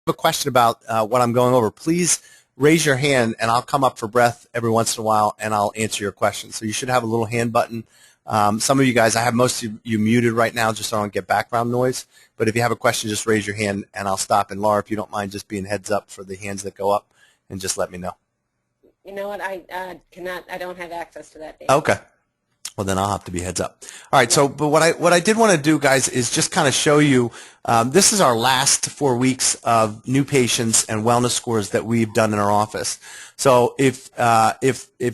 a question about what I'm going over, please raise your hand, and I'll come up for breath every once in a while, and I'll answer your question. So you should have a little hand button. Some of you guys, I have most of you muted right now just so I don't get background noise. But if you have a question, just raise your hand, and I'll stop. And Laura, if you don't mind just being heads up for the hands that go up, and just let me know. You know what? I don't have access to that data. Okay. Well, then I'll have to be heads up. All right. So, but what I did want to do, guys, is just kind of show you. This is our last 4 weeks of new patients and wellness scores that we've done in our office. So, if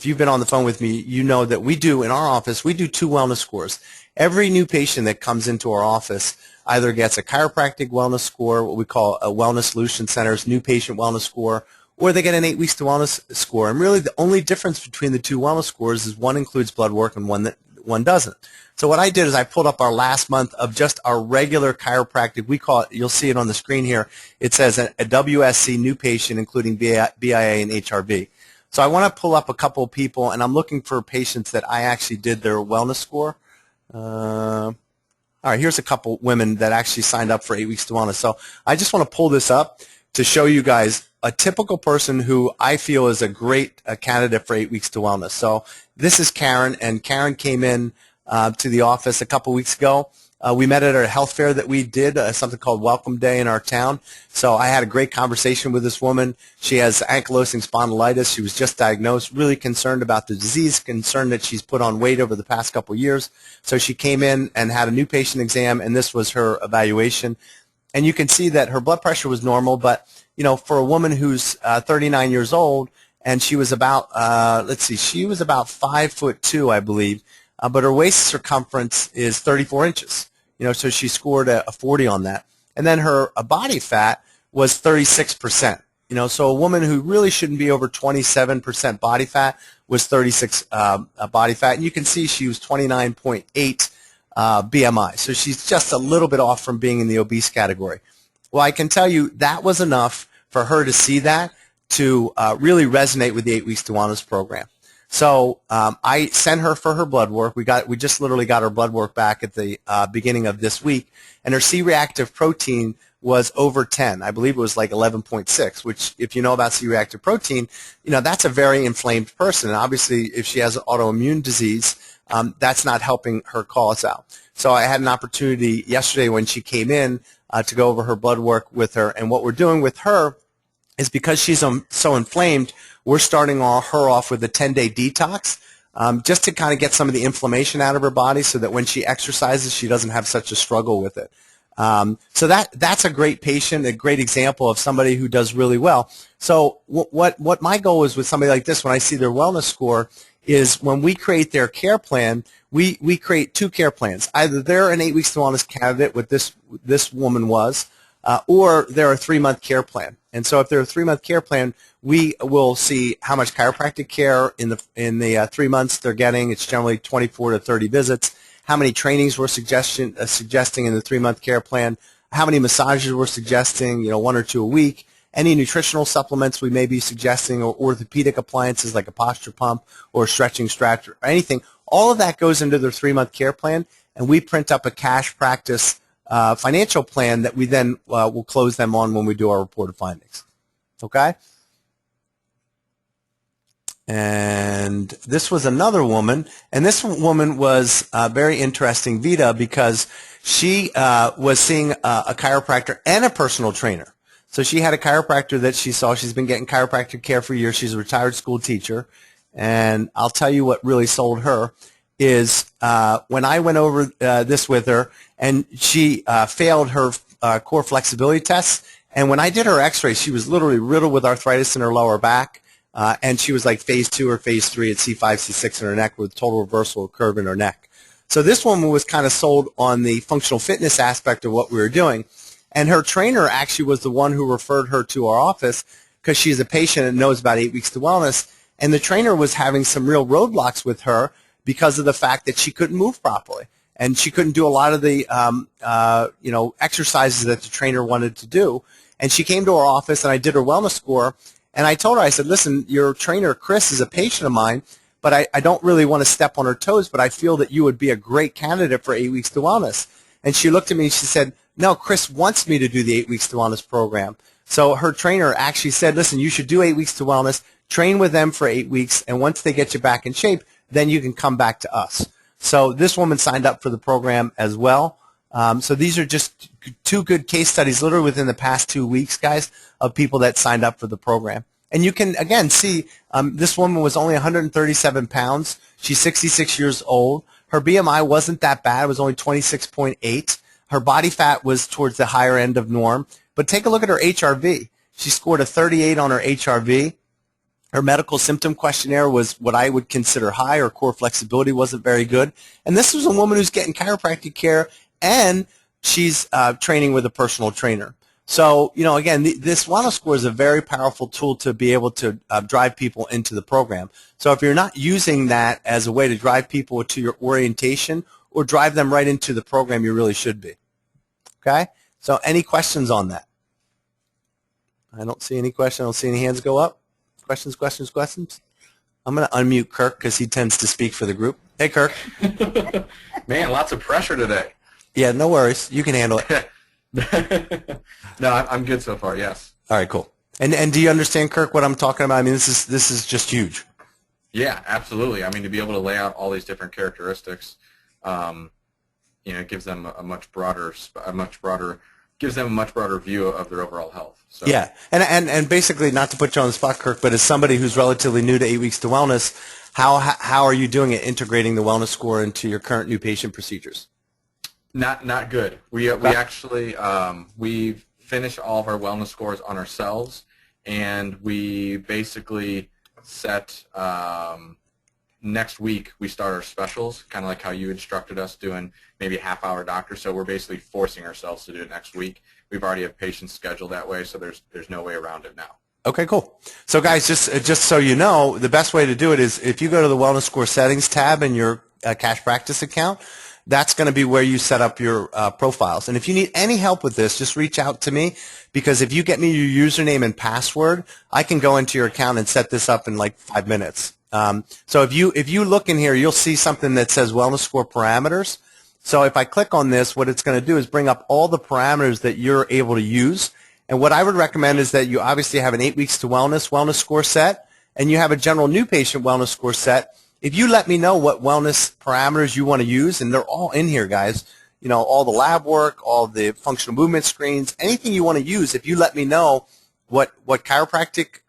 you've been on the phone with me, you know that we do in our office. We do 2 wellness scores. Every new patient that comes into our office either gets a chiropractic wellness score, what we call a Wellness Solution Center's new patient wellness score, or they get an 8 weeks to wellness score. And really the only difference between the 2 wellness scores is one includes blood work and one doesn't. So what I did is I pulled up our last month of just our regular chiropractic. We call it, you'll see it on the screen here. It says a WSC new patient including BIA and HRV. So I want to pull up a couple of people, and I'm looking for patients that I actually did their wellness score. All right, here's a couple women that actually signed up for 8 weeks to wellness. So I just want to pull this up to show you guys a typical person who I feel is a great candidate for 8 weeks to wellness. So this is Karen, and Karen came in to the office a couple weeks ago. We met at a health fair that we did, something called Welcome Day in our town. So I had a great conversation with this woman. She has ankylosing spondylitis. She was just diagnosed, really concerned about the disease, concerned that she's put on weight over the past couple of years. So she came in and had a new patient exam, and this was her evaluation. And you can see that her blood pressure was normal, but you know, for a woman who's 39 years old, and she was about, she was about 5'2", I believe, but her waist circumference is 34 inches. You know, so she scored a 40 on that. And then her body fat was 36%. You know, so a woman who really shouldn't be over 27% body fat was 36 body fat. And you can see she was 29.8 BMI. So she's just a little bit off from being in the obese category. Well, I can tell you that was enough for her to see that to really resonate with the 8 weeks to wellness program. So I sent her for her blood work. We just literally got her blood work back at the beginning of this week, and her C-reactive protein was over 10. I believe it was like 11.6, which if you know about C-reactive protein, you know, that's a very inflamed person. And obviously, if she has an autoimmune disease, that's not helping her cause out. So I had an opportunity yesterday when she came in to go over her blood work with her. And what we're doing with her is because she's so inflamed, we're starting her off with a 10-day detox just to kind of get some of the inflammation out of her body so that when she exercises, she doesn't have such a struggle with it. So that's a great patient, a great example of somebody who does really well. So what my goal is with somebody like this when I see their wellness score is when we create their care plan, we create 2 care plans. Either they're an 8 weeks to wellness candidate, what this woman was, or they're a 3-month care plan. And so if they're a 3-month care plan, we will see how much chiropractic care in the 3 months they're getting. It's generally 24 to 30 visits. How many trainings we're suggesting in the 3-month care plan. How many massages we're suggesting, you know, 1 or 2 a week. Any nutritional supplements we may be suggesting, or orthopedic appliances like a posture pump or a stretching strap or anything. All of that goes into their 3-month care plan, and we print up a cash practice financial plan that we then will close them on when we do our reported findings. Okay? And this was another woman, and this woman was very interesting, Vita, because she was seeing a chiropractor and a personal trainer. So she had a chiropractor that she saw. She's been getting chiropractic care for years. She's a retired school teacher. And I'll tell you what really sold her is when I went over this with her, and she failed her core flexibility tests. And when I did her x-ray, she was literally riddled with arthritis in her lower back. And she was like phase 2 or phase 3 at C5, C6 in her neck with total reversal curve in her neck. So this woman was kind of sold on the functional fitness aspect of what we were doing. And her trainer actually was the one who referred her to our office because she's a patient and knows about 8 weeks to wellness. And the trainer was having some real roadblocks with her because of the fact that she couldn't move properly. And she couldn't do a lot of the exercises that the trainer wanted to do. And she came to our office, and I did her wellness score. And I told her, I said, listen, your trainer, Chris, is a patient of mine, but I don't really want to step on her toes, but I feel that you would be a great candidate for 8 weeks to wellness. And she looked at me and she said, no, Chris wants me to do the 8 weeks to wellness program. So her trainer actually said, listen, you should do 8 weeks to wellness, train with them for 8 weeks, and once they get you back in shape, then you can come back to us. So this woman signed up for the program as well. So these are just two good case studies literally within the past 2 weeks, guys, of people that signed up for the program. And you can, again, see this woman was only 137 pounds. She's 66 years old. Her BMI wasn't that bad. It was only 26.8. Her body fat was towards the higher end of norm. But take a look at her HRV. She scored a 38 on her HRV. Her medical symptom questionnaire was what I would consider high. Her core flexibility wasn't very good. And this was a woman who's getting chiropractic care, and she's training with a personal trainer. So, again, this Wellness Score is a very powerful tool to be able to drive people into the program. So if you're not using that as a way to drive people to your orientation or drive them right into the program, you really should be. Okay? So any questions on that? I don't see any questions. I don't see any hands go up. Questions, questions, questions? I'm going to unmute Kirk because he tends to speak for the group. Hey, Kirk. Man, lots of pressure today. Yeah, no worries. You can handle it. No, I'm good so far, yes. All right, cool. And do you understand, Kirk, what I'm talking about? I mean, this is just huge. Yeah, absolutely. I mean, to be able to lay out all these different characteristics, it gives them a much broader view of their overall health. So. Yeah, and basically, not to put you on the spot, Kirk, but as somebody who's relatively new to 8 weeks to wellness, how are you doing it, integrating the Wellness Score into your current new patient procedures? Not good. We actually we finish all of our wellness scores on ourselves, and we basically set next week we start our specials, kind of like how you instructed us, doing maybe a half-hour doctor. So we're basically forcing ourselves to do it next week. We've already have patients scheduled that way, so there's no way around it now. Okay, cool. So guys, just so you know, the best way to do it is if you go to the Wellness Score settings tab in your Cash Practice account, that's going to be where you set up your profiles. And if you need any help with this, just reach out to me, because if you get me your username and password, I can go into your account and set this up in like 5 minutes. So if you look in here, you'll see something that says Wellness Score parameters. So if I click on this, what it's going to do is bring up all the parameters that you're able to use. And what I would recommend is that you obviously have an 8 weeks to wellness score set, and you have a general new patient wellness score set. If you let me know what wellness parameters you want to use, and they're all in here, guys, all the lab work, all the functional movement screens, anything you want to use, if you let me know what chiropractic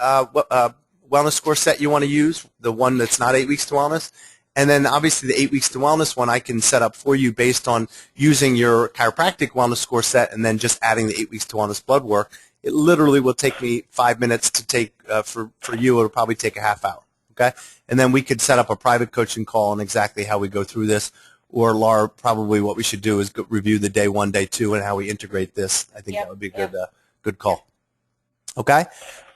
wellness score set you want to use, the one that's not 8 weeks to wellness, and then obviously the 8 weeks to wellness one I can set up for you based on using your chiropractic wellness score set and then just adding the 8 weeks to wellness blood work. It literally will take me 5 minutes to take, for you, it'll probably take a half hour. Okay? And then we could set up a private coaching call on exactly how we go through this. Or, Laura, probably what we should do is review the day 1, day 2, and how we integrate this. I think that would be a good call. Okay?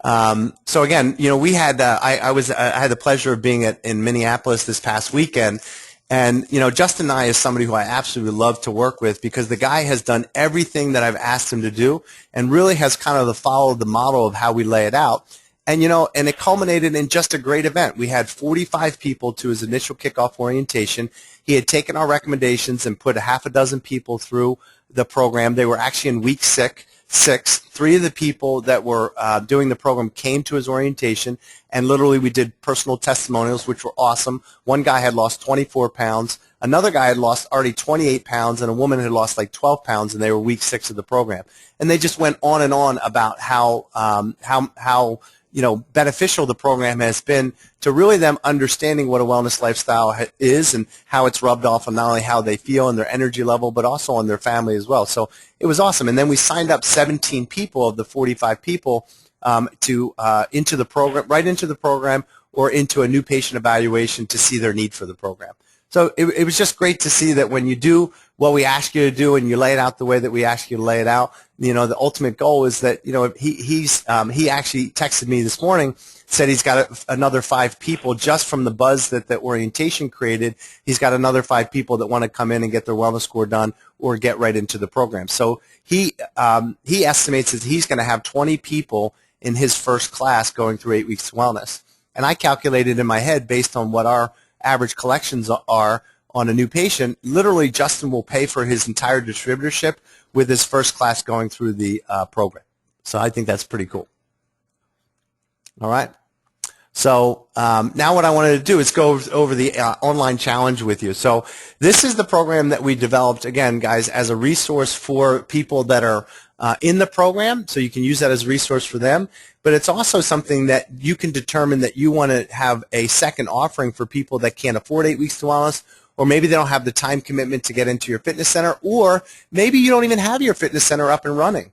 So again, we had I had the pleasure of being in Minneapolis this past weekend, and Justin and I is somebody who I absolutely love to work with, because the guy has done everything that I've asked him to do, and really has kind of followed the model of how we lay it out. And and it culminated in just a great event. We had 45 people to his initial kickoff orientation. He had taken our recommendations and put a half a dozen people through the program. They were actually in week 6. 3 of the people that were doing the program came to his orientation, and literally we did personal testimonials, which were awesome. One guy had lost 24 pounds. Another guy had lost already 28 pounds, and a woman had lost like 12 pounds, and they were week 6 of the program. And they just went on and on about how beneficial the program has been to really them understanding what a wellness lifestyle is, and how it's rubbed off on not only how they feel and their energy level, but also on their family as well. So it was awesome. And then we signed up 17 people of the 45 people into the program, right into the program, or into a new patient evaluation to see their need for the program. So it was just great to see that when you do what we ask you to do and you lay it out the way that we ask you to lay it out, the ultimate goal is that, he actually texted me this morning, said he's got another 5 people just from the buzz that the orientation created. He's got another 5 people that want to come in and get their wellness score done or get right into the program. So he estimates that he's going to have 20 people in his first class going through 8 weeks to wellness. And I calculated in my head, based on what our average collections are on a new patient, literally Justin will pay for his entire distributorship with his first class going through the program. So I think that's pretty cool. All right. So now what I wanted to do is go over the online challenge with you. So this is the program that we developed, again, guys, as a resource for people that are in the program, so you can use that as a resource for them. But it's also something that you can determine that you want to have a second offering for people that can't afford 8 weeks to wellness, or maybe they don't have the time commitment to get into your fitness center, or maybe you don't even have your fitness center up and running.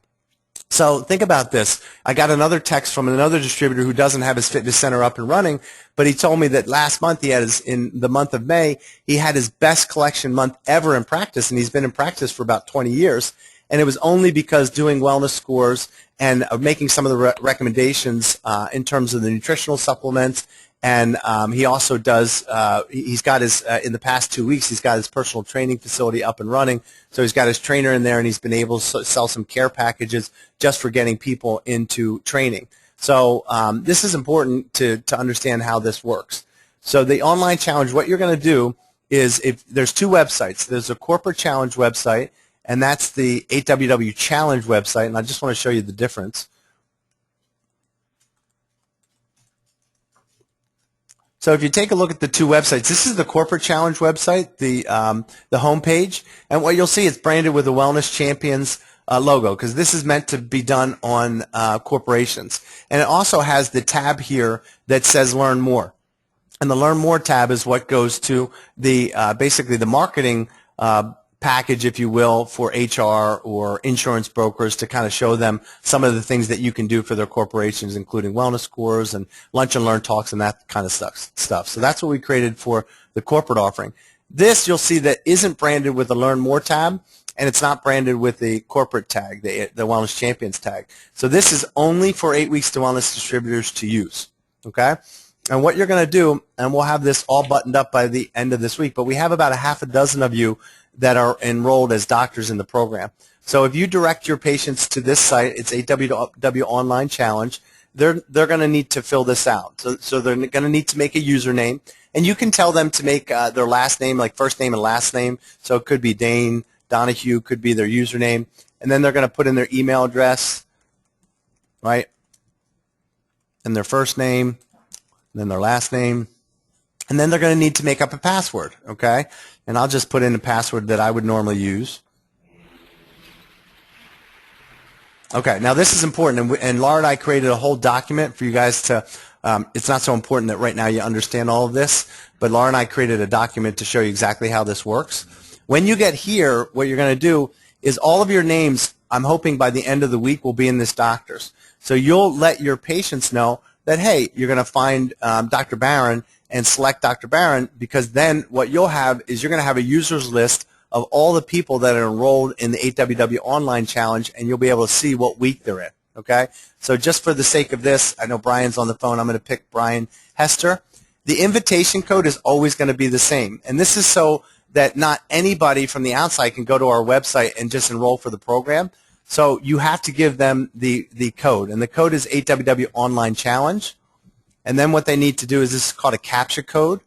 So think about this. I got another text from another distributor who doesn't have his fitness center up and running, but he told me that last month in the month of May, he had his best collection month ever in practice, and he's been in practice for about 20 years. And it was only because doing wellness scores and making some of the recommendations in terms of the nutritional supplements. And he also does, he's got his, in the past 2 weeks, he's got his personal training facility up and running. So he's got his trainer in there, and he's been able to sell some care packages just for getting people into training. So this is important to understand how this works. So the online challenge, what you're going to do is, if there's two websites. There's a corporate challenge website, and that's the 8WW challenge website, and I just want to show you the difference. So if you take a look at the two websites, this is the corporate challenge website, the homepage, and what you'll see, it's branded with the Wellness Champions logo, because this is meant to be done on corporations. And it also has the tab here that says Learn More. And the Learn More tab is what goes to the basically the marketing package, if you will, for HR or insurance brokers to kind of show them some of the things that you can do for their corporations, including wellness scores and lunch and learn talks and that kind of stuff. So that's what we created for the corporate offering. This, you'll see, that isn't branded with the Learn More tab, and it's not branded with the corporate tag, the Wellness Champions tag. So this is only for 8 Weeks to Wellness distributors to use, okay? And what you're going to do, and we'll have this all buttoned up by the end of this week, but we have about a half a dozen of you that are enrolled as doctors in the program. So if you direct your patients to this site, it's 8WW Online Challenge, they're going to need to fill this out. So they're going to need to make a username, and you can tell them to make their last name, like first name and last name. So it could be Dane Donahue, could be their username, and then they're going to put in their email address, right, and their first name, and then their last name, and then they're going to need to make up a password, okay? And I'll just put in a password that I would normally use. Okay, now this is important, and Laura and I created a whole document for you guys to, it's not so important that right now you understand all of this, but Laura and I created a document to show you exactly how this works. When you get here, what you're going to do is all of your names, I'm hoping by the end of the week, will be in this doctor's. So you'll let your patients know that, hey, you're going to find Dr. Barron and select Dr. Barron, because then what you'll have is you're going to have a users list of all the people that are enrolled in the 8WW Online Challenge, and you'll be able to see what week they're in, okay? So just for the sake of this, I know Brian's on the phone. I'm going to pick Brian Hester. The invitation code is always going to be the same, and this is so that not anybody from the outside can go to our website and just enroll for the program. So you have to give them the code, and the code is 8WW Online Challenge. And then what they need to do is, this is called a CAPTCHA code,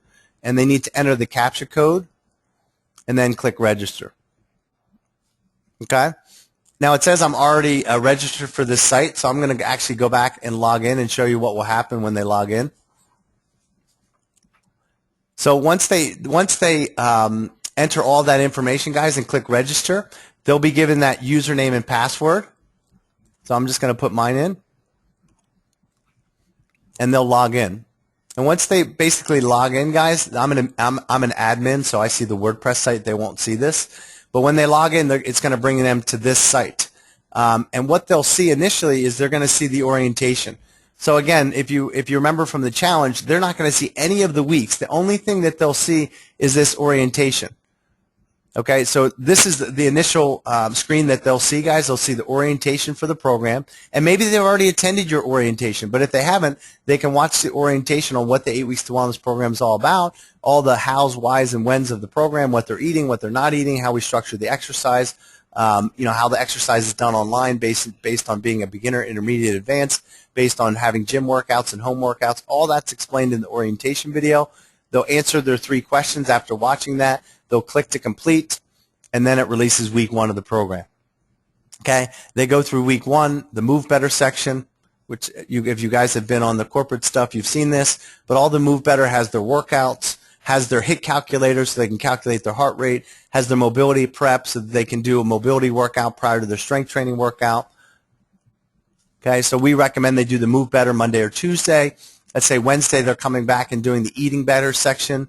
and they need to enter the CAPTCHA code and then click register. Okay? Now it says I'm already registered for this site, so I'm going to actually go back and log in and show you what will happen when they log in. So once they enter all that information, guys, and click register, they'll be given that username and password. So I'm just going to put mine in, and they'll log in. And once they basically log in, guys, I'm an admin, so I see the WordPress site. They won't see this. But when they log in, it's going to bring them to this site. And what they'll see initially is they're going to see the orientation. So again, if you remember from the challenge, they're not going to see any of the weeks. The only thing that they'll see is this orientation. Okay, so this is the initial screen that they'll see, guys. They'll see the orientation for the program, and maybe they've already attended your orientation, but if they haven't, they can watch the orientation on what the 8 Weeks to Wellness program is all about, all the hows, whys, and whens of the program, what they're eating, what they're not eating, how we structure the exercise, how the exercise is done online based on being a beginner, intermediate, advanced, based on having gym workouts and home workouts. All that's explained in the orientation video. They'll answer their 3 questions after watching that. They'll click to complete, and then it releases week 1 of the program. Okay, they go through week 1, the Move Better section, which if you guys have been on the corporate stuff, you've seen this, but all the Move Better has their workouts, has their HIIT calculator so they can calculate their heart rate, has their mobility prep so that they can do a mobility workout prior to their strength training workout. Okay, so we recommend they do the Move Better Monday or Tuesday. Let's say Wednesday they're coming back and doing the Eating Better section.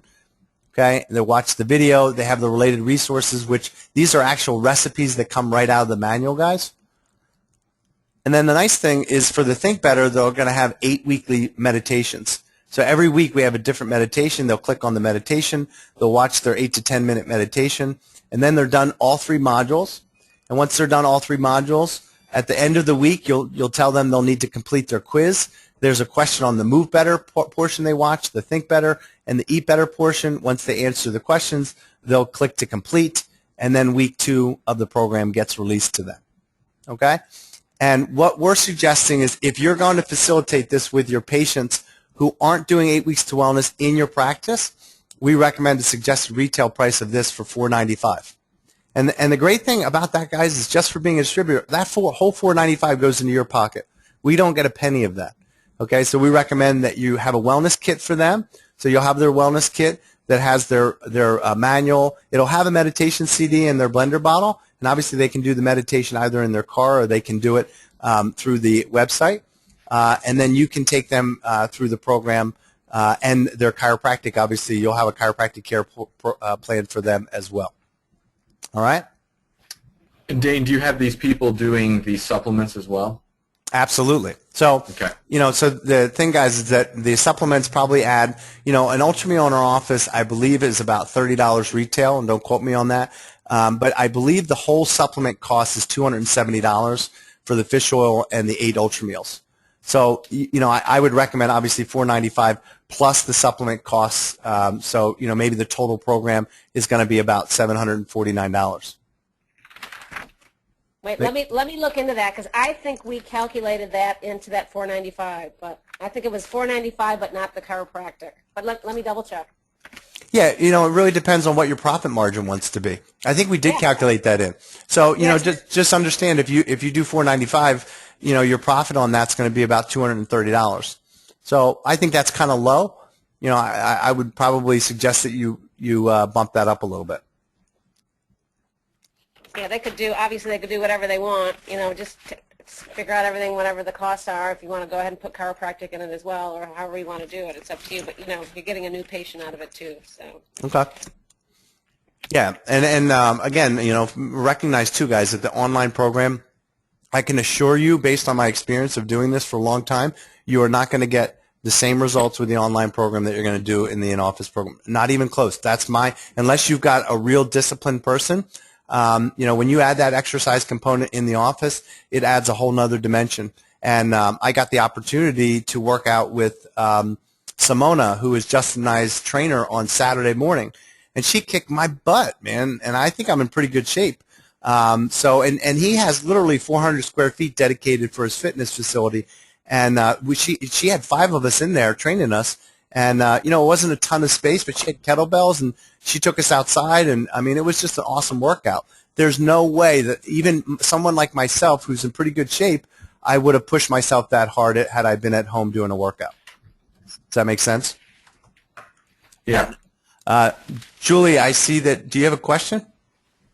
Okay, they watch the video. They have the related resources, which these are actual recipes that come right out of the manual, guys. And then the nice thing is for the Think Better, they're going to have 8 weekly meditations. So every week we have a different meditation. They'll click on the meditation. They'll watch their 8 to 10 minute meditation. And then they're done all 3 modules. And once they're done all 3 modules, at the end of the week, you'll tell them they'll need to complete their quiz. There's a question on the Move Better portion they watch, the Think Better, and the Eat Better portion. Once they answer the questions, they'll click to complete, and then week 2 of the program gets released to them. Okay? And what we're suggesting is if you're going to facilitate this with your patients who aren't doing 8 weeks to wellness in your practice, we recommend a suggested retail price of this for $495. And the great thing about that, guys, is just for being a distributor, that whole $495 goes into your pocket. We don't get a penny of that. Okay, so we recommend that you have a wellness kit for them. So you'll have their wellness kit that has their manual. It'll have a meditation CD in their blender bottle, and obviously they can do the meditation either in their car or they can do it through the website. And then you can take them through the program and their chiropractic. Obviously, you'll have a chiropractic care plan for them as well. All right? And Dane, do you have these people doing these supplements as well? Absolutely. So, Okay. so the thing, guys, is that the supplements probably add, an Ultrameal in our office, I believe, is about $30 retail, and don't quote me on that. But I believe the whole supplement cost is $270 for the fish oil and the 8 Ultrameals. So, I would recommend, obviously, $495 plus the supplement costs. So, maybe the total program is going to be about $749. Wait, let me look into that because I think we calculated that into that $495, but I think it was $495, but not the chiropractic. But let me double check. Yeah, it really depends on what your profit margin wants to be. I think we did calculate that in. So, just understand if you do $495, your profit on that's going to be about $230. So I think that's kind of low. I would probably suggest that you bump that up a little bit. Yeah, they could do whatever they want, just figure out everything, whatever the costs are. If you want to go ahead and put chiropractic in it as well, or however you want to do it, it's up to you. But, you're getting a new patient out of it too, so. Okay. Yeah, and again, recognize too, guys, that the online program, I can assure you, based on my experience of doing this for a long time, you are not going to get the same results with the online program that you're going to do in the in-office program. Not even close. Unless you've got a real disciplined person. When you add that exercise component in the office, it adds a whole nother dimension. And I got the opportunity to work out with Simona, who is Justin and I's trainer, on Saturday morning. And she kicked my butt, man, and I think I'm in pretty good shape. And he has literally 400 square feet dedicated for his fitness facility. And she had 5 of us in there training us. And, it wasn't a ton of space, but she had kettlebells, and she took us outside, and, it was just an awesome workout. There's no way that even someone like myself, who's in pretty good shape, I would have pushed myself that hard had I been at home doing a workout. Does that make sense? Yeah. Julie, I see that. Do you have a question?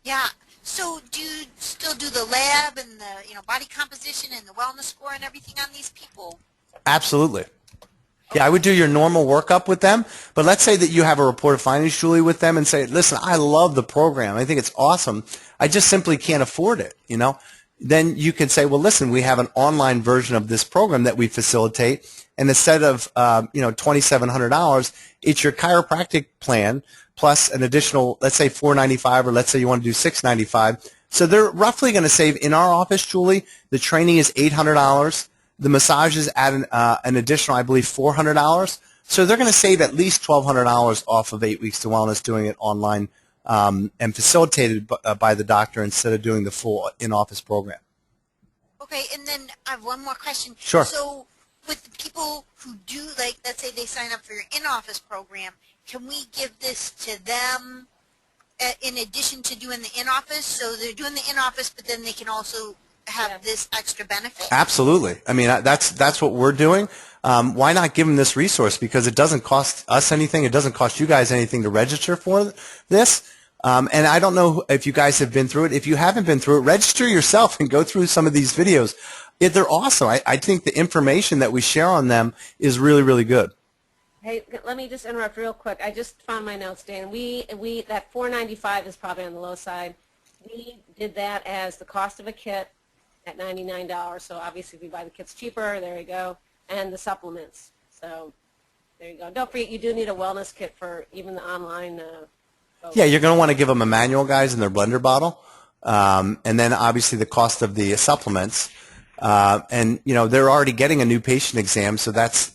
Yeah. So do you still do the lab and the body composition and the wellness score and everything on these people? Absolutely. Yeah, I would do your normal workup with them, but let's say that you have a report of findings, Julie, with them and say, listen, I love the program. I think it's awesome. I just simply can't afford it, Then you can say, well, listen, we have an online version of this program that we facilitate, and instead of, $2,700, it's your chiropractic plan plus an additional, let's say $495, or let's say you want to do $695. So they're roughly going to save, in our office, Julie, the training is $800. The massages add an additional, I believe, $400. So they're going to save at least $1,200 off of 8 Weeks to Wellness doing it online and facilitated by the doctor instead of doing the full in-office program. Okay, and then I have one more question. Sure. So with the people who do, let's say they sign up for your in-office program, can we give this to them in addition to doing the in-office? So they're doing the in-office, but then they can also have Yeah. this extra benefit? Absolutely. I mean, that's what we're doing. Why not give them this resource? Because it doesn't cost us anything. It doesn't cost you guys anything to register for this. And I don't know if you guys have been through it. If you haven't been through it, register yourself and go through some of these videos. They're awesome. I think the information that we share on them is really, really good. Hey, let me just interrupt real quick. I just found my notes, Dan. We that $4.95 is probably on the low side. We did that as the cost of a kit at $99. So obviously, if you buy the kits cheaper, there you go, and the supplements. So there you go. Don't forget, you do need a wellness kit for even the online. Folks. Yeah, you're going to want to give them a manual, guys, in their blender bottle, and then obviously the cost of the supplements. And they're already getting a new patient exam, so that's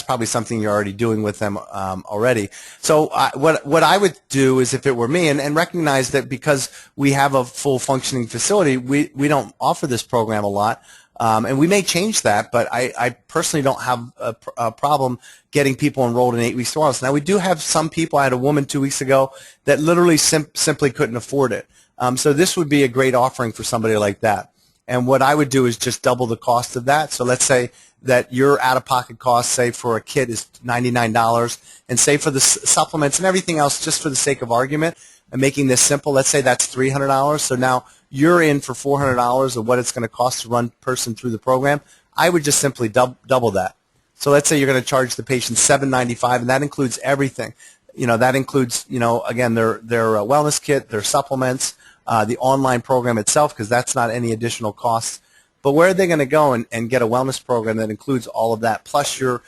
probably something you're already doing with them already. So what I would do is, if it were me, and recognize that because we have a full functioning facility, we don't offer this program a lot, and we may change that. But I personally don't have a problem getting people enrolled in 8 Weeks to Wellness. Now we do have some people. I had a woman 2 weeks ago that literally simply couldn't afford it. So this would be a great offering for somebody like that. And what I would do is just double the cost of that. So let's say that your out-of-pocket cost, say for a kit, is $99, and say for the supplements and everything else, just for the sake of argument, and making this simple, let's say that's $300. So now you're in for $400 of what it's going to cost to run person through the program. I would just simply double that. So let's say you're going to charge the patient $795, and that includes everything. That includes, again, their wellness kit, their supplements, the online program itself, because that's not any additional costs. But where are they going to go and get a wellness program that includes all of that, plus your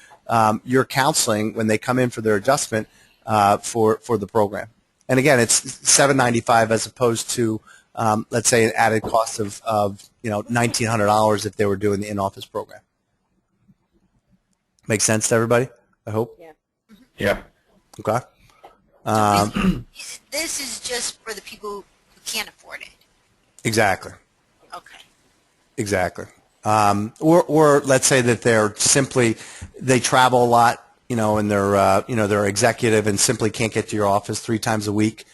counseling when they come in for their adjustment for the program? And again, it's $795 as opposed to, let's say, an added cost of $1,900 if they were doing the in-office program. Make sense to everybody, I hope? Yeah. Yeah. Okay. This is just for the people who can't afford it. Exactly. Okay. Exactly. Or let's say that they travel a lot, and they're executive and simply can't get to your office 3 times a week.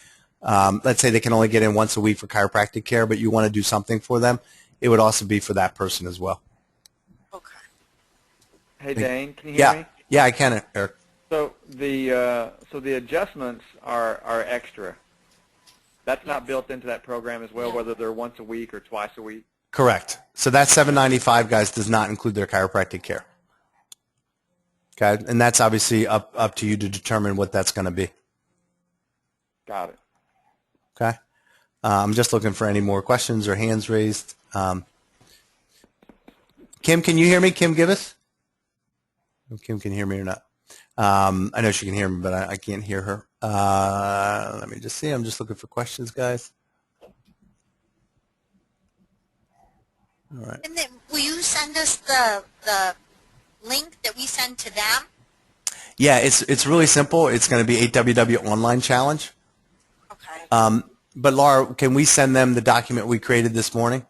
Let's say they can only get in once a week for chiropractic care, but you want to do something for them. It would also be for that person as well. Okay. Hey, Dane, can you hear me? Yeah, I can, Eric. So the adjustments are extra. That's not built into that program as well, whether they're once a week or twice a week? Correct. So that $795, guys, does not include their chiropractic care. Okay, and that's obviously up to you to determine what that's going to be. Got it. Okay. I'm just looking for any more questions or hands raised. Kim, can you hear me? Kim Gibbous? Kim can hear me or not. I know she can hear me, but I can't hear her. Let me just see. I'm just looking for questions, guys. All right. And then will you send us the link that we send to them? Yeah, it's really simple. It's going to be 8WW Online Challenge. Okay. But Laura, can we send them the document we created this morning?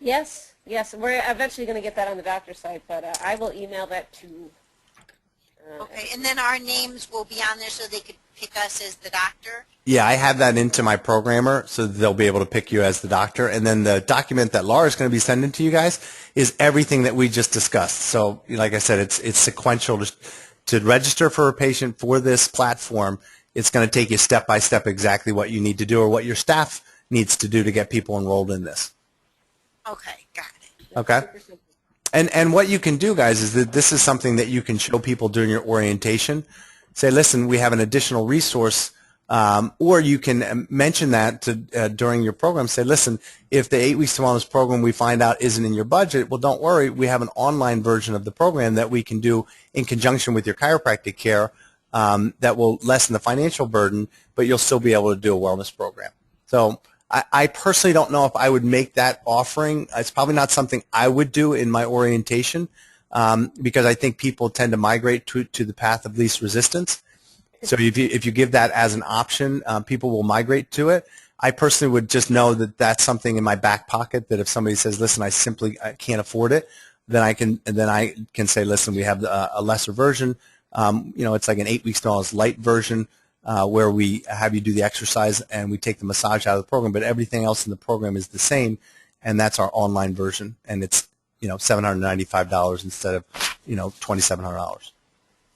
Yes. We're eventually going to get that on the doctor's site, but I will email that to. Okay, and then our names will be on there so they could pick us as the doctor? Yeah, I have that into my programmer, so they'll be able to pick you as the doctor. And then the document that Laura's going to be sending to you guys is everything that we just discussed. So, like I said, it's sequential. To register for a patient for this platform, it's going to take you step by step exactly what you need to do or what your staff needs to do to get people enrolled in this. Okay, got it. Okay? And what you can do, guys, is that this is something that you can show people during your orientation. Say, listen, we have an additional resource, or you can mention that during your program. Say, listen, if the 8 Weeks to Wellness program we find out isn't in your budget, well, don't worry. We have an online version of the program that we can do in conjunction with your chiropractic care that will lessen the financial burden, but you'll still be able to do a wellness program. So I personally don't know if I would make that offering. It's probably not something I would do in my orientation because I think people tend to migrate to the path of least resistance. So if you give that as an option, people will migrate to it. I personally would just know that that's something in my back pocket that if somebody says, listen, I can't afford it, then I can say, listen, we have a lesser version. It's like an 8 Weeks to Wellness light version. Where we have you do the exercise and we take the massage out of the program, but everything else in the program is the same. and that's our online version, and it's $795 instead of $2,700.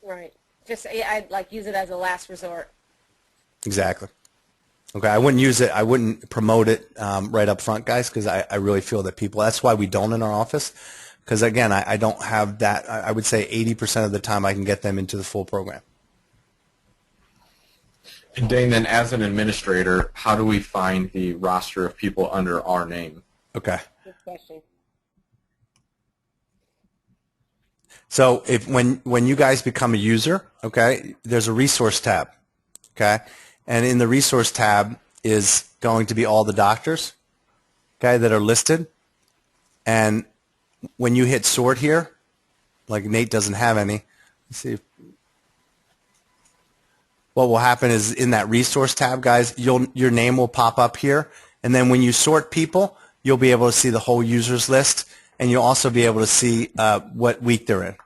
Right. Just I'd like use it as a last resort. Exactly. Okay, I wouldn't use it. I wouldn't promote it right up front, guys, because I really feel that people. That's why we don't in our office, because again, I don't have that. I would say 80% of the time I can get them into the full program. And Dane, then as an administrator, how do we find the roster of people under our name? Okay. Good question. So when you guys become a user, okay, there's a resource tab, okay, and in the resource tab is going to be all the doctors, okay, that are listed, and when you hit sort here, like Nate doesn't have any, let's see. What will happen is in that resource tab, guys, your name will pop up here, and then when you sort people, you'll be able to see the whole users list, and you'll also be able to see what week they're in.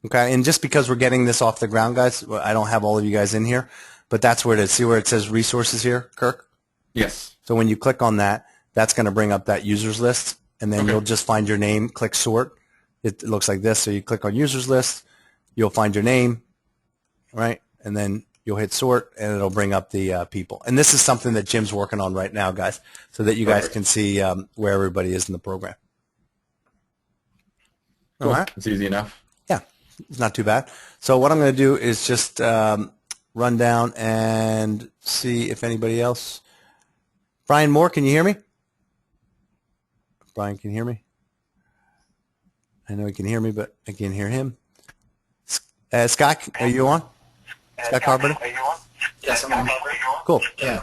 Okay, and just because we're getting this off the ground, guys, I don't have all of you guys in here, but that's where it is. See where it says resources here, Kirk? Yes. So when you click on that, that's going to bring up that users list, and then you'll just find your name, click sort. It looks like this. So you click on users list, you'll find your name, right? And then you'll hit sort, and it'll bring up the people. And this is something that Jim's working on right now, guys, so that you guys can see where everybody is in the program. Cool. All right. It's easy enough. Yeah, it's not too bad. So what I'm going to do is just run down and see if anybody else. Brian Moore, can you hear me? Brian can hear me. I know he can hear me, but I can't hear him. Scott, are you on? Scott Carpenter? Yes, I'm on. Cool. Yeah.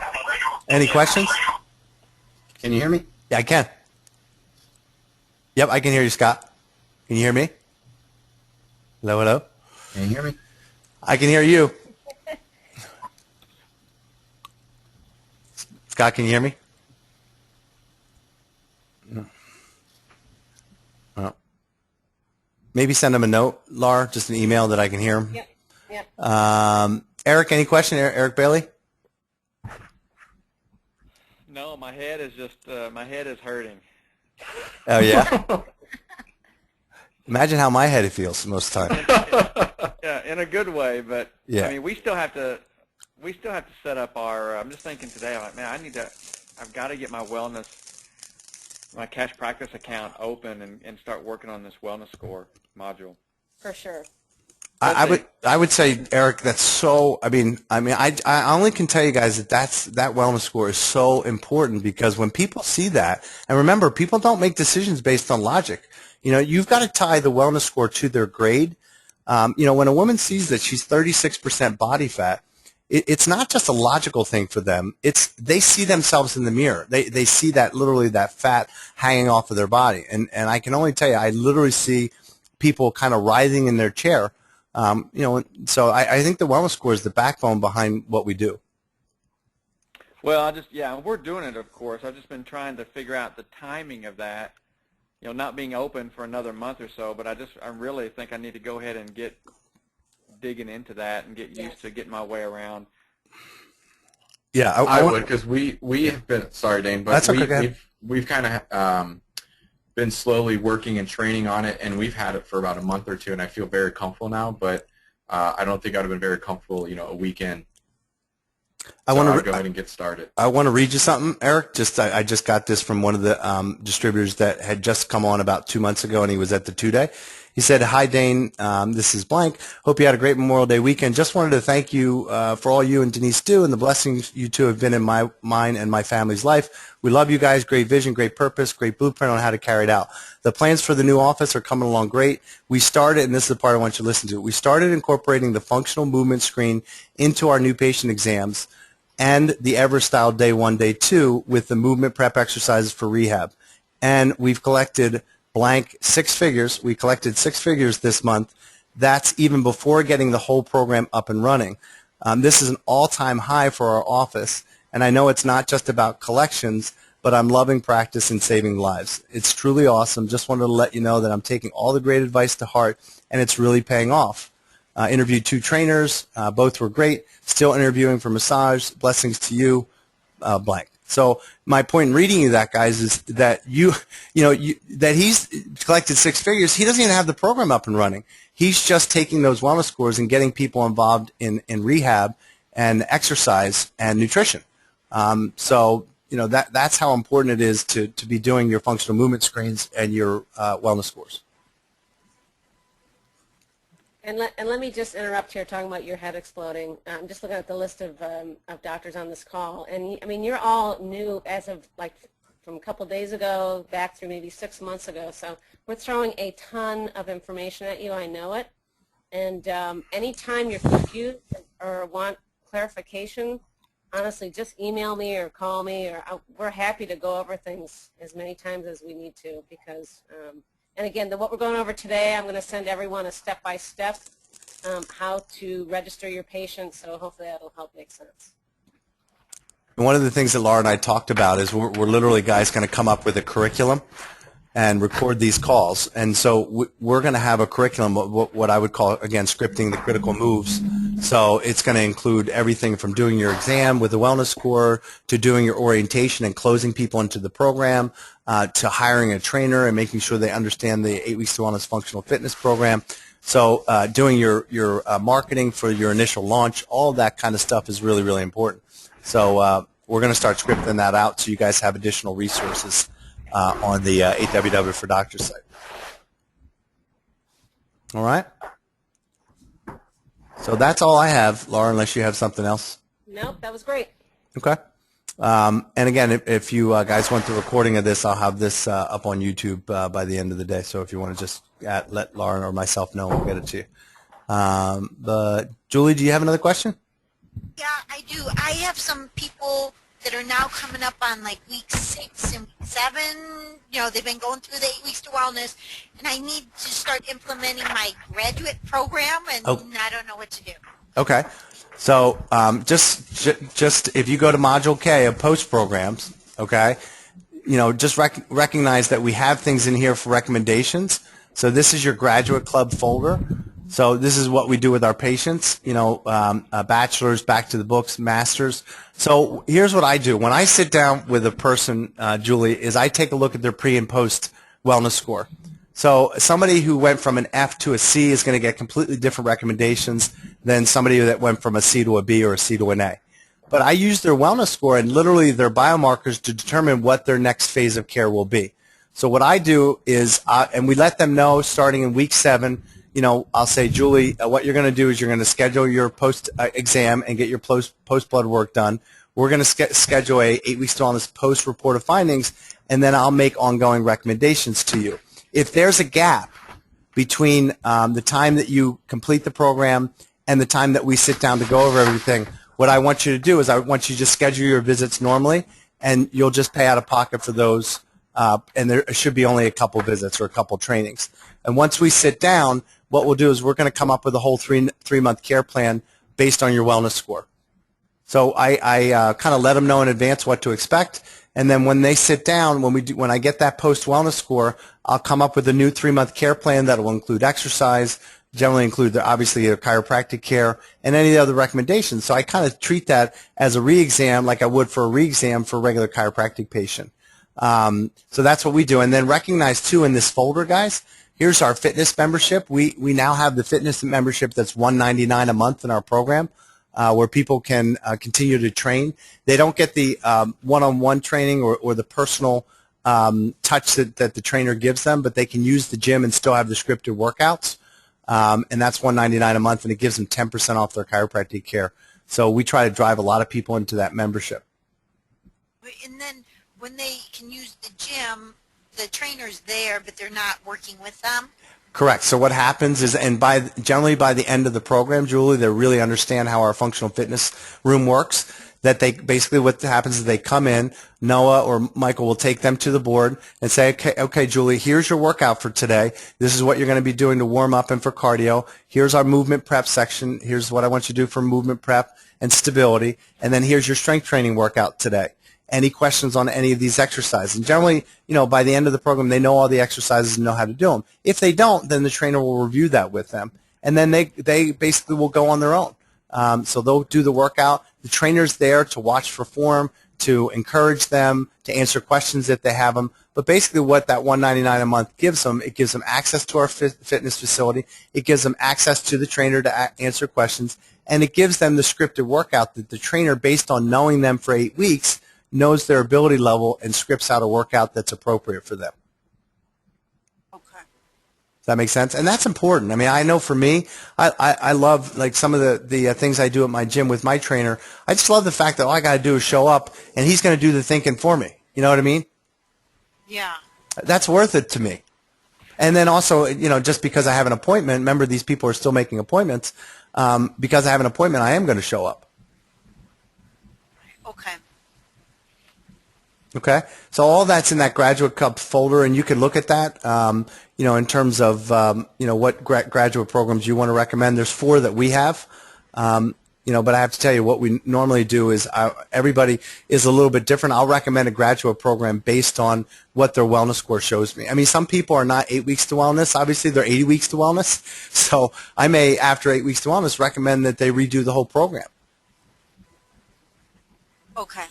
Any questions? Can you hear me? Yeah, I can. Yep, I can hear you, Scott. Can you hear me? Hello, hello? Can you hear me? I can hear you. Scott, can you hear me? No. Well, maybe send him a note, Laura, just an email that I can hear him. Yep. Yep. Eric, any question? Eric Bailey? No, my head is just my head is hurting. Oh, yeah? Imagine how my head feels most of the time. Yeah, in a good way, but Yeah. I mean, we still have to set up our. I'm just thinking today, I'm like, man, I've got to get my my cash practice account open and start working on this wellness score module. For sure. I would say, Eric, that's so. I only can tell you guys that wellness score is so important, because when people see that, and remember, people don't make decisions based on logic. You've got to tie the wellness score to their grade. When a woman sees that she's 36% body fat, it's not just a logical thing for them. They see themselves in the mirror. They see that literally that fat hanging off of their body, and I can only tell you, I literally see people kind of writhing in their chair. So I think the wellness score is the backbone behind what we do. Well, we're doing it, of course. I've just been trying to figure out the timing of that. Not being open for another month or so, but I really think I need to go ahead and get digging into that and get used to getting my way around. Yeah, I would, because we have been, sorry, Dane, but That's okay. we've kind of been slowly working and training on it, and we've had it for about a month or two, and I feel very comfortable now, but I don't think I would have been very comfortable, a week in. I want to go ahead and get started. I want to read you something, Eric. I just got this from one of the distributors that had just come on about 2 months ago, and he was at the 2-day. He said, "Hi, Dane. This is blank. Hope you had a great Memorial Day weekend. Just wanted to thank you for all you and Denise do and the blessings you two have been in mine and my family's life. We love you guys. Great vision, great purpose, great blueprint on how to carry it out. The plans for the new office are coming along great. We started, and this is the part I want you to listen to, we started incorporating the functional movement screen into our new patient exams and the EverStyle Day 1, Day 2 with the movement prep exercises for rehab. And we've collected blank 6 figures. We collected 6 figures this month. That's even before getting the whole program up and running. This is an all-time high for our office, and I know it's not just about collections, but I'm loving practice and saving lives. It's truly awesome. Just wanted to let you know that I'm taking all the great advice to heart, and it's really paying off. Interviewed 2 trainers. Both were great. Still interviewing for massage. Blessings to you, blank. So my point in reading you that, guys, is that that he's collected 6 figures. He doesn't even have the program up and running. He's just taking those wellness scores and getting people involved in rehab and exercise and nutrition. So that's how important it is to be doing your functional movement screens and your wellness scores. And let me just interrupt here, talking about your head exploding. I'm just looking at the list of doctors on this call, and I mean, you're all new as of from a couple days ago back through maybe 6 months ago. So we're throwing a ton of information at you. I know it. And anytime you're confused or want clarification, honestly, just email me or call me, or we're happy to go over things as many times as we need to, because and again, what we're going over today, I'm going to send everyone a step-by-step how to register your patients, so hopefully that'll help make sense. And one of the things that Laura and I talked about is we're literally, guys, going to come up with a curriculum and record these calls. And so we're going to have a curriculum, what I would call, again, scripting the critical moves. So it's going to include everything from doing your exam with a wellness score to doing your orientation and closing people into the program, to hiring a trainer and making sure they understand the 8 Weeks to Wellness Functional Fitness program. So doing your marketing for your initial launch, all of that kind of stuff is really, really important. So we're going to start scripting that out so you guys have additional resources on the 8WW for Doctors site. All right? So that's all I have, Laura, unless you have something else. Nope, that was great. Okay. And again, if you guys want the recording of this, I'll have this up on YouTube by the end of the day. So if you want to just let Laura or myself know, we'll get it to you. But Julie, do you have another question? Yeah, I do. I have some people that are now coming up on like week 6 and week 7. They've been going through the 8 Weeks to Wellness, and I need to start implementing my graduate program, and I don't know what to do. Okay. So just if you go to Module K of Post Programs, okay, just recognize that we have things in here for recommendations. So this is your Graduate Club folder. So this is what we do with our patients, bachelor's, back to the books, master's. So here's what I do. When I sit down with a person, Julie, is I take a look at their pre and post wellness score. So somebody who went from an F to a C is going to get completely different recommendations than somebody that went from a C to a B or a C to an A. But I use their wellness score and literally their biomarkers to determine what their next phase of care will be. So what I do is, and we let them know starting in week 7, I'll say, Julie, what you're going to do is you're going to schedule your post-exam and get your post-blood work done. We're going to schedule a 8 Weeks to Wellness post-report of findings, and then I'll make ongoing recommendations to you. If there's a gap between the time that you complete the program and the time that we sit down to go over everything, what I want you to do is I want you to just schedule your visits normally, and you'll just pay out of pocket for those, and there should be only a couple visits or a couple trainings. And once we sit down, what we'll do is we're going to come up with a whole three-month care plan based on your wellness score. So I kind of let them know in advance what to expect, and then when they sit down, when I get that post-wellness score, I'll come up with a new 3-month care plan that will include exercise, generally include obviously your chiropractic care, and any other recommendations. So I kind of treat that as a re-exam like I would for a re-exam for a regular chiropractic patient. So that's what we do. And then recognize, too, in this folder, guys, here's our fitness membership. We now have the fitness membership that's $199 a month in our program, where people can continue to train. They don't get the one-on-one training or the personal touch that the trainer gives them, but they can use the gym and still have the scripted workouts. And that's $199 a month, and it gives them 10% off their chiropractic care. So we try to drive a lot of people into that membership. And then when they can use the gym, the trainer's there, but they're not working with them? Correct. So what happens is, and generally by the end of the program, Julie, they really understand how our functional fitness room works, that they basically what happens is they come in, Noah or Michael will take them to the board and say, okay, Julie, here's your workout for today. This is what you're going to be doing to warm up and for cardio. Here's our movement prep section. Here's what I want you to do for movement prep and stability. And then here's your strength training workout today. Any questions on any of these exercises? And generally, by the end of the program, they know all the exercises and know how to do them. If they don't, then the trainer will review that with them. And then they basically will go on their own. So they'll do the workout. The trainer's there to watch for form, to encourage them, to answer questions if they have them. But basically what that $199 a month gives them, it gives them access to our fitness facility, it gives them access to the trainer to answer questions, and it gives them the scripted workout that the trainer, based on knowing them for 8 weeks, knows their ability level and scripts out a workout that's appropriate for them. Okay. Does that make sense? And that's important. I mean, I know for me, I love like some of the things I do at my gym with my trainer. I just love the fact that all I got to do is show up and he's going to do the thinking for me. You know what I mean? Yeah. That's worth it to me. And then also, you know, just because I have an appointment, remember these people are still making appointments. Because I have an appointment, I am going to show up. Okay. Okay, so all that's in that Graduate Cup folder, and you can look at that. You know, in terms of you know what graduate programs you want to recommend. There's 4 that we have. You know, but I have to tell you what we normally do is everybody is a little bit different. I'll recommend a graduate program based on what their wellness score shows me. I mean, some people are not 8 weeks to wellness. Obviously, they're 80 weeks to wellness. So I may, after 8 weeks to wellness, recommend that they redo the whole program. Okay.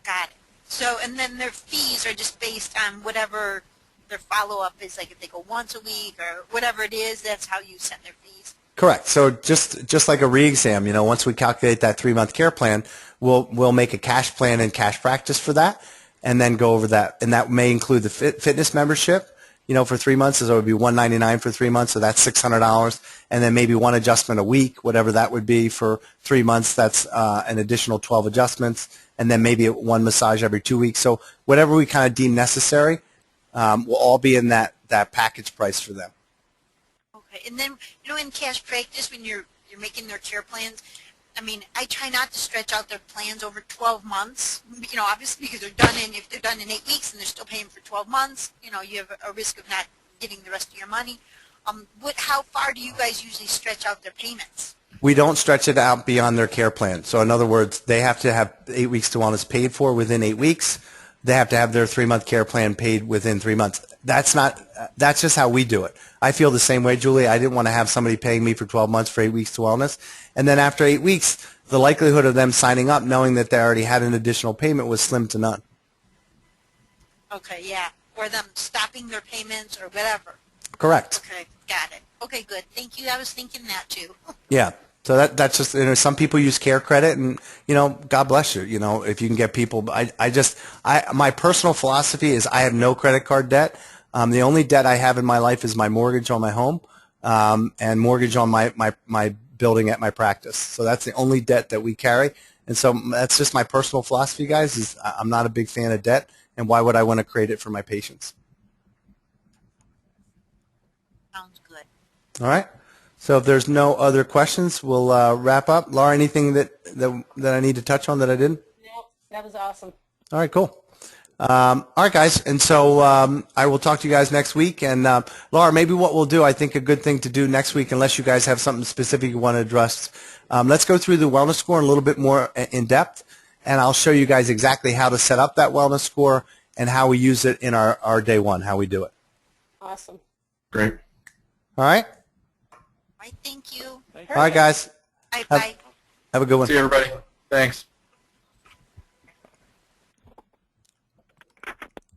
Got it. So, and then their fees are just based on whatever their follow-up is, like if they go once a week or whatever it is, that's how you set their fees. Correct. So just like a re-exam, you know, once we calculate that 3-month care plan, we'll make a cash plan and cash practice for that, and then go over that. And that may include the fitness membership, you know, for 3 months. So it would be $199 for 3 months, so that's $600, and then maybe one adjustment a week, whatever that would be for 3 months. That's an additional 12 adjustments, and then maybe one massage every 2 weeks. So whatever we kind of deem necessary will all be in that package price for them. Okay. And then, you know, in cash practice, when you're making their care plans, I mean, I try not to stretch out their plans over 12 months, you know, obviously because they're done in, if they're done in 8 weeks and they're still paying for 12 months, you know, you have a risk of not getting the rest of your money. How far do you guys usually stretch out their payments? We don't stretch it out beyond their care plan. So in other words, they have to have 8 weeks to wellness paid for within 8 weeks. They have to have their 3-month care plan paid within 3 months. That's just how we do it. I feel the same way, Julie. I didn't want to have somebody paying me for 12 months for 8 weeks to wellness. And then after 8 weeks, the likelihood of them signing up knowing that they already had an additional payment was slim to none. Okay, yeah. Or them stopping their payments or whatever. Correct. Okay, got it. Okay, good. Thank you. I was thinking that too. Yeah. So that's just, you know, some people use care credit, and, you know, God bless you, you know, if you can get people. My personal philosophy is I have no credit card debt. The only debt I have in my life is my mortgage on my home and mortgage on my building at my practice. So that's the only debt that we carry. And so that's just my personal philosophy, guys, is I'm not a big fan of debt, and why would I want to create it for my patients? Sounds good. All right. So if there's no other questions, we'll wrap up. Laura, anything that I need to touch on that I didn't? No, that was awesome. All right, cool. All right, guys, and so I will talk to you guys next week. And Laura, maybe what we'll do, I think a good thing to do next week, unless you guys have something specific you want to address, let's go through the wellness score a little bit more in depth, and I'll show you guys exactly how to set up that wellness score and how we use it in our day one, how we do it. Awesome. Great. All right? All right, thank you. All right, guys. Bye-bye. Have a good one. See you, everybody. Thanks.